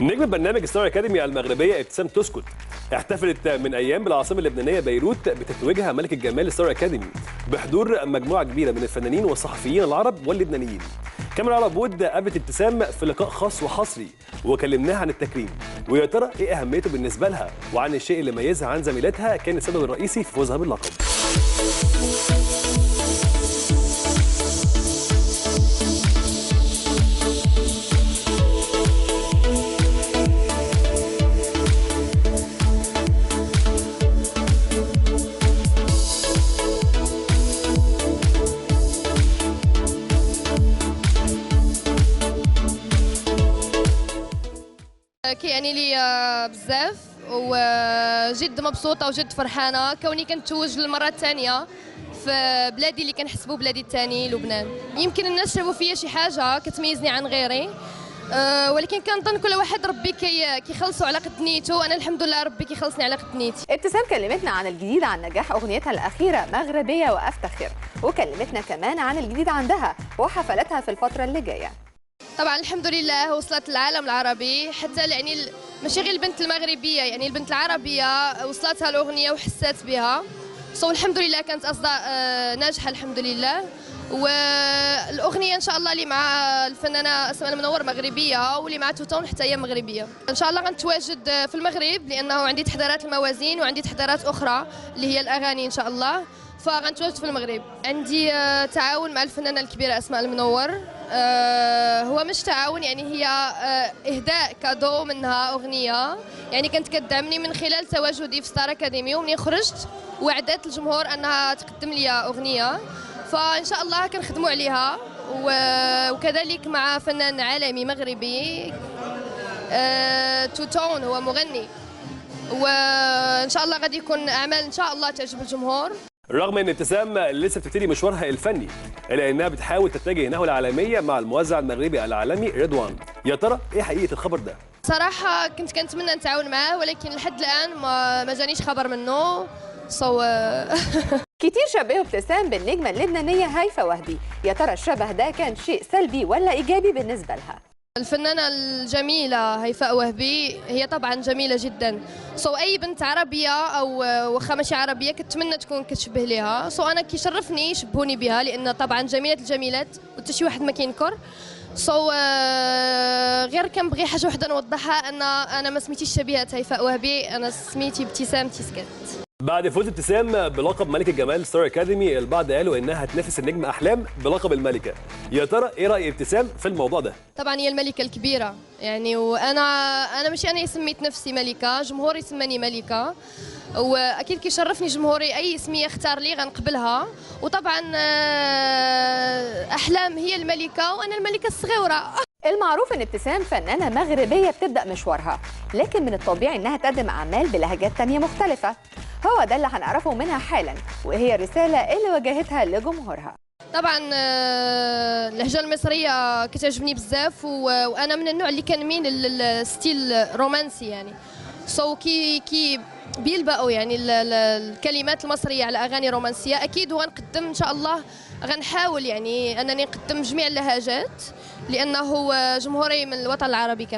نجم برنامج ستار اكاديمي المغربيه ابتسام تسكت احتفلت من ايام بالعاصمه اللبنانيه بيروت بتتويجها ملكه جمال ستار اكاديمي بحضور مجموعه كبيره من الفنانين والصحفيين العرب واللبنانيين. كاميرا على بود قابلت ابتسام في لقاء خاص وحصري وكلمناها عن التكريم ويا ترى ايه اهميته بالنسبه لها وعن الشيء اللي ميزها عن زميلاتها كان السبب الرئيسي في فوزها باللقب. كيعني لي بزاف وجد مبسوطه وجد فرحانه كوني كنتوج للمره الثانيه في بلادي اللي كنحسبوا بلادي الثاني لبنان. يمكن الناس شافوا فيا شي حاجه كتميزني عن غيري، ولكن كنظن كل واحد ربي كيخلصوا على قد نيته، وانا الحمد لله ربي كيخلصني على قد نيتي. ابتسام كلمتنا عن الجديد عن نجاح اغنيتها الاخيره مغربيه وافتخر، وكلمتنا كمان عن الجديد عندها وحفلاتها في الفتره اللي جايه. طبعا الحمد لله وصلت للعالم العربي، حتى يعني ماشي غير البنت المغربيه، يعني البنت العربيه وصلتها الاغنيه وحسات بها. الحمد لله كانت اصداء ناجحه الحمد لله، والاغنيه ان شاء الله اللي مع الفنانه اسماء المنور مغربيه واللي مع توتون حتى هي مغربيه. ان شاء الله غنتواجد في المغرب لانه عندي تحضيرات الموازين وعندي تحضيرات اخرى اللي هي الاغاني ان شاء الله، فغنتواجد في المغرب. عندي تعاون مع الفنانه الكبيره اسماء المنور، هو مش تعاون، يعني هي اهداء كادو منها اغنيه، يعني كانت كتدعمني من خلال تواجدي في ستار اكاديمي، ومنين خرجت وعدت الجمهور انها تقدم لي اغنيه، فان شاء الله كنخدموا عليها. وكذلك مع فنان عالمي مغربي توتون، هو مغني، وان شاء الله غادي يكون اعمال ان شاء الله تعجب الجمهور. رغم ان ابتسام لسه بتبتدي مشوارها الفني الا انها بتحاول تتجه نحو العالميه مع الموزع المغربي العالمي رضوان. يا ترى ايه حقيقه الخبر ده؟ صراحه كنت كنتمنى نتعاون معاه، ولكن لحد الان ما جانيش خبر منه. كتير شبهوا ابتسام بالنجمه اللبنانيه هيفاء وهبي، يا ترى الشبه ده كان شيء سلبي ولا ايجابي بالنسبه لها؟ الفنانة الجميلة هيفاء وهبي هي طبعا جميلة جدا، أي بنت عربية أو واخا ماشي عربية كتمنى تكون كتشبه ليها. أنا كيشرفني يشبهوني بها، لأن طبعا جميلة الجميلات وحتى شي واحد ما كينكر. غير كنبغي حاجة وحدة نوضحها، أن أنا ما سميتيش شبيهة هيفاء وهبي، أنا سميتي ابتسام تيسكت. بعد فوز ابتسام بلقب ملكة جمال ستار اكاديمي البعض قالوا انها هتنافس النجم احلام بلقب الملكة. يا ترى ايه راي ابتسام في الموضوع ده؟ طبعا هي الملكة الكبيرة يعني، وانا ماشي انا سميت نفسي ملكة، جمهوري سماني ملكة، واكيد كيشرفني جمهوري اي اسمية اختار لي غنقبلها. وطبعا احلام هي الملكة وانا الملكة الصغيرة. المعروف ان ابتسام فنانه مغربيه بتبدا مشوارها، لكن من الطبيعي انها تقدم اعمال بلهجات تانية مختلفه. هو ده اللي هنعرفه منها حالا، وهي الرساله اللي وجهتها لجمهورها. طبعا اللهجه المصريه كتعجبني بزاف، وانا من النوع اللي كنميل للستيل رومانسي، يعني كي بيلبقوا يعني الكلمات المصريه على اغاني رومانسيه. اكيد وغنقدم ان شاء الله، غنحاول يعني انني نقدم جميع اللهجات، لانه جمهوري من الوطن العربي كان.